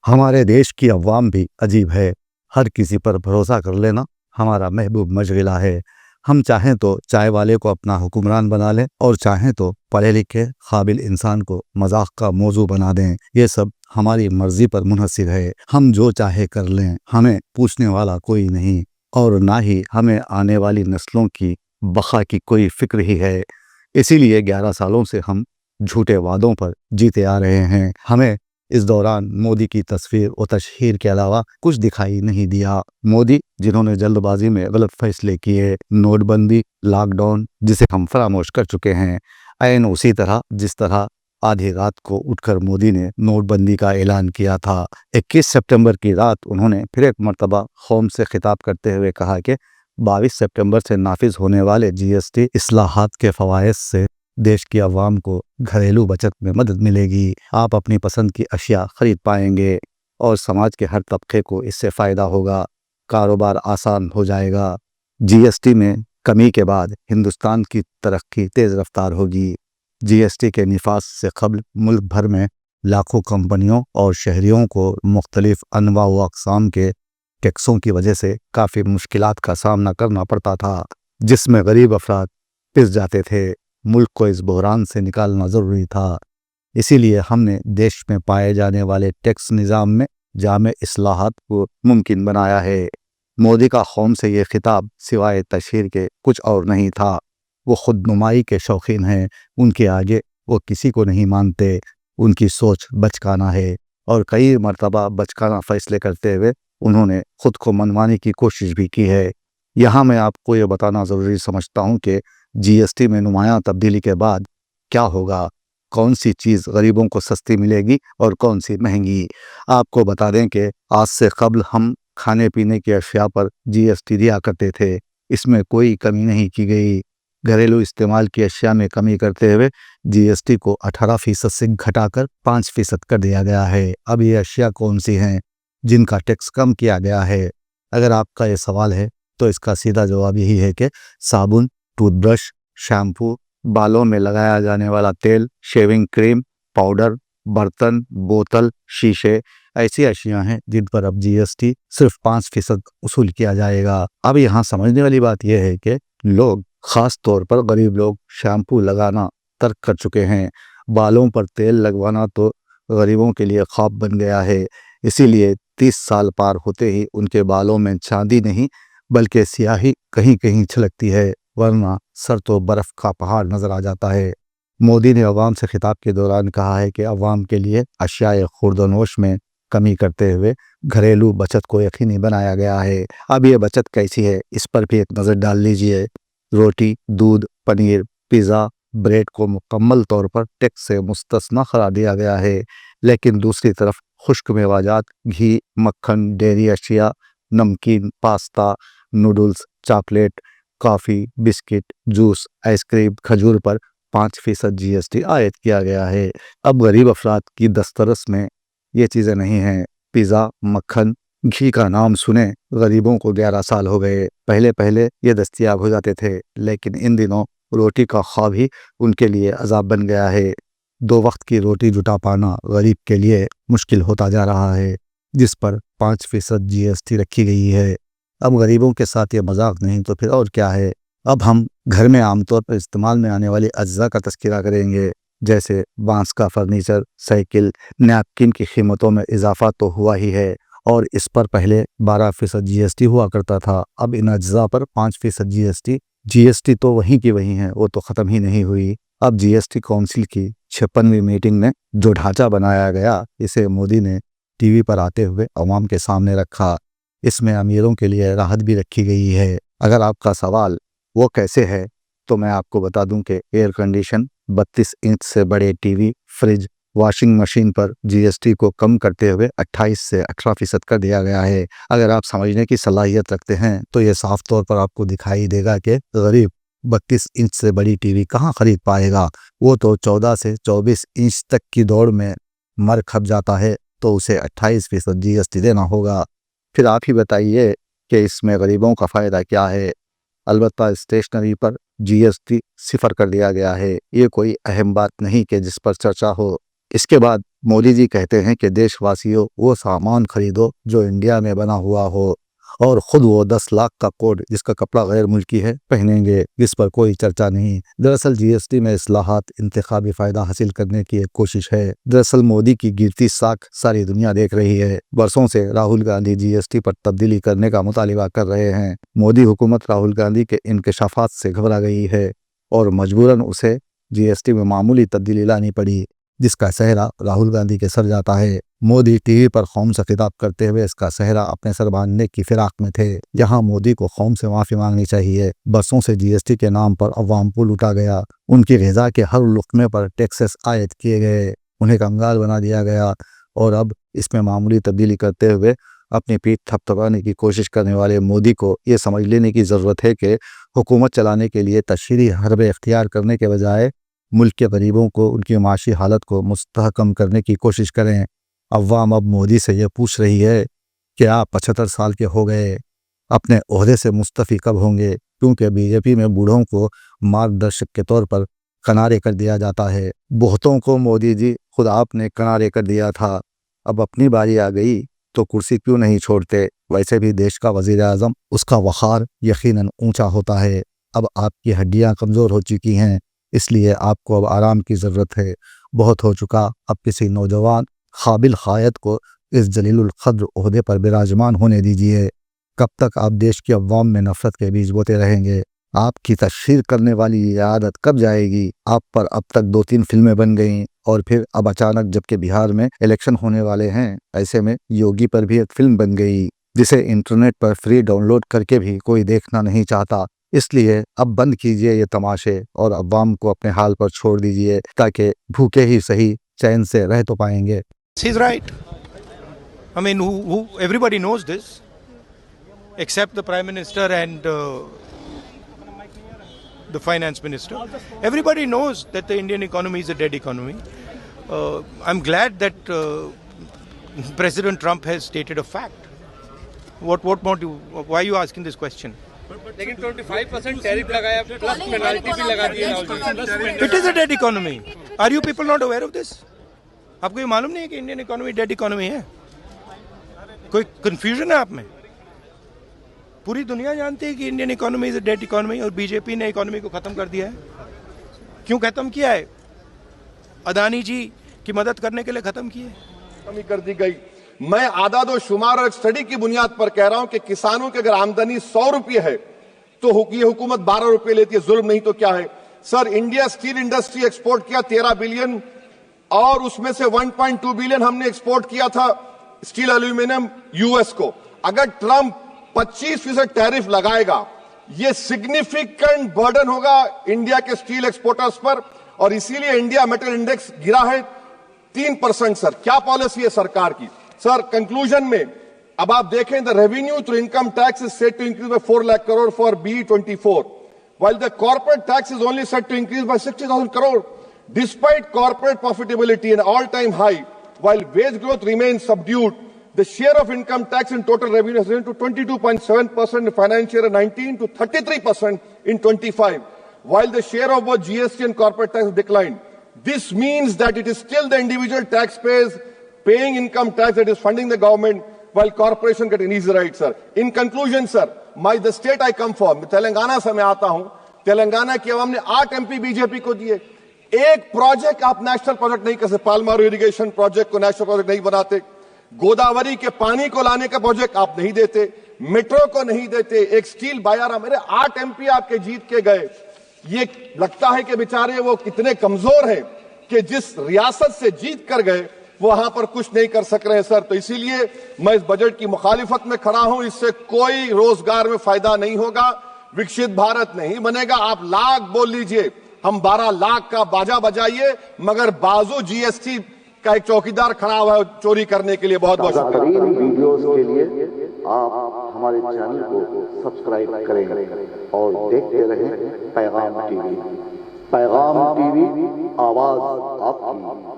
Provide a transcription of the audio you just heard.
हमारे देश की अवाम भी अजीब है। हर किसी पर भरोसा कर लेना हमारा महबूब मशगला है। हम चाहें तो चाय वाले को अपना हुक्मरान बना लें और चाहें तो पढ़े लिखे काबिल इंसान को मजाक का मौजू बना दें। ये सब हमारी मर्जी पर मुनहसिर है। हम जो चाहे कर लें, हमें पूछने वाला कोई नहीं और ना ही हमें आने वाली नस्लों की बका की कोई फिक्र ही है। इसीलिए 11 सालों से हम झूठे वादों पर जीते आ रहे हैं। हमें इस दौरान मोदी की तस्वीर और तशहीर के अलावा कुछ दिखाई नहीं दिया। मोदी जिन्होंने जल्दबाजी में गलत फैसले किए, नोटबंदी, लॉकडाउन जिसे हम फरामोश कर चुके हैं, ऐन उसी तरह जिस तरह आधी रात को उठकर मोदी ने नोटबंदी का ऐलान किया था। 21 सितंबर की रात उन्होंने फिर एक मरतबा कौम से खिताब करते हुए कहा कि 22 सितंबर से नाफिज होने वाले जीएसटी इस्लाहात के फवायद से देश की आवाम को घरेलू बचत में मदद मिलेगी। आप अपनी पसंद की अशिया खरीद पाएंगे और समाज के हर तबके को इससे फ़ायदा होगा। कारोबार आसान हो जाएगा। जीएसटी में कमी के बाद हिंदुस्तान की तरक्की तेज़ रफ्तार होगी। जीएसटी के निफाज से कबल मुल्क भर में लाखों कंपनियों और शहरियों को मुख्तलिफ अनवा व अक़साम के टैक्सों की वजह से काफ़ी मुश्किलात का सामना करना पड़ता था, जिसमें गरीब अफराद पिस जाते थे। मुल्क को इस बहरान से निकालना ज़रूरी था। इसीलिए हमने देश में पाए जाने वाले टैक्स निज़ाम में जामे इस्लाहात को मुमकिन बनाया है। मोदी का कौम से ये खिताब सिवाय तशहीर के कुछ और नहीं था। वो खुद नुमाई के शौकीन हैं। उनके आगे वो किसी को नहीं मानते। उनकी सोच बचकाना है और कई मरतबा बचकाना फैसले करते हुए उन्होंने खुद को मनवाने की कोशिश भी की है। यहाँ मैं आपको ये बताना ज़रूरी समझता हूँ कि जीएसटी में नुमायां तब्दीली के बाद क्या होगा, कौन सी चीज़ गरीबों को सस्ती मिलेगी और कौन सी महंगी। आपको बता दें कि आज से कबल हम खाने पीने की अशिया पर जीएसटी दिया करते थे। इसमें कोई कमी नहीं की गई। घरेलू इस्तेमाल की अशिया में कमी करते हुए जीएसटी को 18% से घटाकर 5% कर दिया गया है। अब ये अशिया कौन सी हैं जिनका टैक्स कम किया गया है? अगर आपका ये सवाल है तो इसका सीधा जवाब यही है कि साबुन, टूथब्रश, शैम्पू, बालों में लगाया जाने वाला तेल, शेविंग क्रीम, पाउडर, बर्तन, बोतल, शीशे ऐसी अशियां हैं जिन पर अब जीएसटी सिर्फ 5% वसूल किया जाएगा। अब यहाँ समझने वाली बात यह है कि लोग, खास तौर पर गरीब लोग, शैम्पू लगाना तर्क कर चुके हैं। बालों पर तेल लगवाना तो गरीबों के लिए ख्वाब बन गया है। इसीलिए 30 साल पार होते ही उनके बालों में चांदी नहीं बल्कि स्याही कहीं कहीं छलकती है, वरना सर तो बर्फ का पहाड़ नजर आ जाता है। मोदी ने अवाम से खिताब के दौरान कहा है कि अवाम के लिए अशियाए खुर्दनोश में कमी करते हुए घरेलू बचत को यकीनी बनाया गया है। अब ये बचत कैसी है, इस पर भी एक नज़र डाल लीजिए। रोटी, दूध, पनीर, पिज़्ज़ा, ब्रेड को मुकम्मल तौर पर टैक्स से मुस्तस्ना करार दिया गया है, लेकिन दूसरी तरफ खुश्क मेवाजात, घी, मक्खन, डेयरी अशिया, नमकीन, pasta, noodles, chocolate, coffee, biscuit, juice, ice cream, खजूर पर 5% जीएसटी आयद किया गया है। अब गरीब अफराद की दस्तरस में ये चीज़ें नहीं हैं। पिज़्ज़ा, मक्खन, घी का नाम सुने गरीबों को 11 साल हो गए। पहले पहले ये दस्तयाब हो जाते थे, लेकिन इन दिनों रोटी का ख्वाब ही उनके लिए अजाब बन गया है। 2 वक्त की रोटी जुटा पाना गरीब के लिए मुश्किल होता जा रहा है, जिस पर 5% जीएसटी रखी गई है। अब गरीबों के साथ ये मजाक नहीं तो फिर और क्या है। अब हम घर में आमतौर पर इस्तेमाल में आने वाली अज्जा का तस्करा करेंगे, जैसे बांस का फर्नीचर, साइकिल, नैपकिन की कीमतों में इजाफा तो हुआ ही है और इस पर पहले 12% जीएसटी हुआ करता था। अब इन अज्जा पर 5% जीएसटी तो वहीं की वहीं है, वो तो ख़त्म ही नहीं हुई। अब जीएसटी काउंसिल की 56वीं मीटिंग में जो ढांचा बनाया गया, इसे मोदी ने टीवी पर आते हुए अवाम के सामने रखा। इसमें अमीरों के लिए राहत भी रखी गई है। अगर आपका सवाल वो कैसे है, तो मैं आपको बता दूं कि एयर कंडीशन, 32 इंच से बड़े टीवी, फ्रिज, वॉशिंग मशीन पर जीएसटी को कम करते हुए 28 से 18% कर दिया गया है। अगर आप समझने की सलाहियत रखते हैं तो ये साफ तौर पर आपको दिखाई देगा कि गरीब 32 इंच से बड़ी टीवी कहाँ खरीद पाएगा। वो तो 14 से 24 इंच तक की दौड़ में मर खप जाता है, तो उसे 28% जीएसटी देना होगा। फिर आप ही बताइए कि इसमें गरीबों का फ़ायदा क्या है। अलबत्ता स्टेशनरी पर जीएसटी 0 कर दिया गया है। ये कोई अहम बात नहीं कि जिस पर चर्चा हो। اس کے بعد مودی جی کہتے ہیں کہ دیش واسیوں وہ سامان خریدو جو انڈیا میں بنا ہوا ہو، اور خود وہ 10 لاکھ کا کوٹ جس کا کپڑا غیر ملکی ہے پہنیں گے، جس پر کوئی چرچا نہیں۔ دراصل جی ایس ٹی میں اصلاحات انتخابی فائدہ حاصل کرنے کی ایک کوشش ہے۔ دراصل مودی کی گرتی ساکھ ساری دنیا دیکھ رہی ہے۔ برسوں سے راہل گاندھی جی ایس ٹی پر تبدیلی کرنے کا مطالبہ کر رہے ہیں۔ مودی حکومت راہل گاندھی کے انکشافات سے گھبرا گئی ہے اور مجبوراً اسے جی ایس ٹی میں معمولی تبدیلی لانی پڑی، جس کا صحرا راہل گاندھی کے سر جاتا ہے۔ مودی ٹی وی پر قوم سے خطاب کرتے ہوئے اس کا صحرا اپنے سر باندھنے کی فراق میں تھے۔ یہاں مودی کو قوم سے معافی مانگنی چاہیے۔ برسوں سے جی ایس ٹی کے نام پر عوام کو لوٹا گیا، ان کی غذا کے ہر لقمے پر ٹیکسز عائد کیے گئے، انہیں کنگال بنا دیا گیا، اور اب اس میں معمولی تبدیلی کرتے ہوئے اپنی پیٹھ تھپتھپانے کی کوشش کرنے والے مودی کو یہ سمجھ لینے کی ضرورت ہے کہ حکومت چلانے کے لیے تشہیری حربے اختیار کرنے کے بجائے ملک کے غریبوں کو ان کی معاشی حالت کو مستحکم کرنے کی کوشش کریں۔ عوام اب مودی سے یہ پوچھ رہی ہے کہ آپ 75 سال کے ہو گئے، اپنے عہدے سے مستعفی کب ہوں گے؟ کیونکہ بی جے پی میں بوڑھوں کو مارگدرشک کے طور پر کنارے کر دیا جاتا ہے۔ بہتوں کو مودی جی خود آپ نے کنارے کر دیا تھا، اب اپنی باری آ گئی تو کرسی کیوں نہیں چھوڑتے؟ ویسے بھی دیش کا وزیر اعظم، اس کا وقار یقیناً اونچا ہوتا ہے۔ اب آپ کی ہڈیاں کمزور ہو چکی ہیں، اس لیے آپ کو اب آرام کی ضرورت ہے۔ بہت ہو چکا، اب کسی نوجوان قابل قائد کو اس جلیل القدر عہدے پر براجمان ہونے دیجیے۔ کب تک آپ دیش کی عوام میں نفرت کے بیج بوتے رہیں گے؟ آپ کی تشہیر کرنے والی یہ عادت کب جائے گی؟ آپ پر اب تک 2-3 فلمیں بن گئیں، اور پھر اب اچانک جبکہ بہار میں الیکشن ہونے والے ہیں، ایسے میں یوگی پر بھی ایک فلم بن گئی جسے انٹرنیٹ پر فری ڈاؤن لوڈ کر کے بھی کوئی دیکھنا نہیں چاہتا۔ اس لیے اب بند کیجئے یہ تماشے اور عوام کو اپنے حال پر چھوڑ دیجئے، تاکہ بھوکے ہی صحیح چین سے رہ تو پائیں گے۔ He's right. I mean, everybody knows this, except the Prime Minister and the Finance Minister. Everybody knows that the Indian economy is a dead economy. I'm glad that President Trump has stated a fact. What more do you, why are you asking this question? लेकिन 25% tariff लगाया, plus penalty भी लगा दी है। It is a dead economy. Are you people not aware of this? आपको ये मालूम नहीं है कि इंडियन इकोनॉमी डेड इकोनॉमी है? कोई कंफ्यूजन है आप में? पूरी दुनिया जानती है कि Indian economy is a dead economy, और बीजेपी ने इकोनॉमी को खत्म कर दिया है। क्यों खत्म किया है? अदानी जी की मदद करने के लिए खत्म किए, कमी कर दी गई। मैं आदाद और शुमार और एक स्टडी की बुनियाद पर कह रहा हूं कि किसानों की अगर आमदनी 100 रुपये है तो ये हुकूमत 12 रुपये लेती है। जुल्म नहीं तो क्या है? Sir, India steel industry export किया 13 बिलियन, और उसमें से 1.2 बिलियन हमने एक्सपोर्ट किया था स्टील एल्यूमिनियम यूएस को। अगर ट्रंप 25% टैरिफ लगाएगा, ये सिग्निफिकेंट बर्डन होगा इंडिया के स्टील एक्सपोर्टर्स पर, और इसीलिए इंडिया मेटल इंडेक्स गिरा है 3%। सर, क्या पॉलिसी है सरकार की? सर, कंक्लूजन में अब आप देखें, the revenue through income tax is set to increase by 4 lakh crore for BE24, while the corporate tax is only set to increase by 60,000 crore. Despite corporate profitability an all-time high, while wage growth remains subdued, the share of income tax in total revenue has risen to 22.7% in financial year 19 to 33% in 25, while the share of both GST and corporate tax has declined. This means that it is still the individual taxpayers paying income tax that is funding the government, while corporation get an easy ride, sir. In conclusion, sir, the state I come from, Telangana से मैं आता हूं, तेलंगाना की आवाम ने 8 MP BJP को दिए। एक project आप नेशनल प्रोजेक्ट नहीं कर सकते। पालमारू इरिगेशन प्रोजेक्ट को नेशनल प्रोजेक्ट नहीं बनाते, गोदावरी के पानी को लाने का प्रोजेक्ट आप नहीं देते, मेट्रो को नहीं देते, एक स्टील बायारा, मेरे 8 MP आपके जीत के गए। ये लगता है कि बेचारे वो कितने कमजोर हैं कि जिस रियासत से जीत कर गए वहां पर कुछ नहीं कर सक रहे हैं, सर। तो इसीलिए मैं इस बजट की मुखालिफत में खड़ा हूं। इससे कोई रोजगार में फायदा नहीं होगा, विकसित भारत नहीं बनेगा। आप लाख बोल लीजिए, हम 12 लाख का बाजा बजाइए, मगर बाजू GST का एक चौकीदार खड़ा हुआ है चोरी करने के लिए। बहुत बहुत शुक्रिया। वीडियोस के लिए आप हमारे चैनल को सब्सक्राइब करें और देखते रहें पैगाम टीवी। पैगाम टीवी, आवाज आपकी।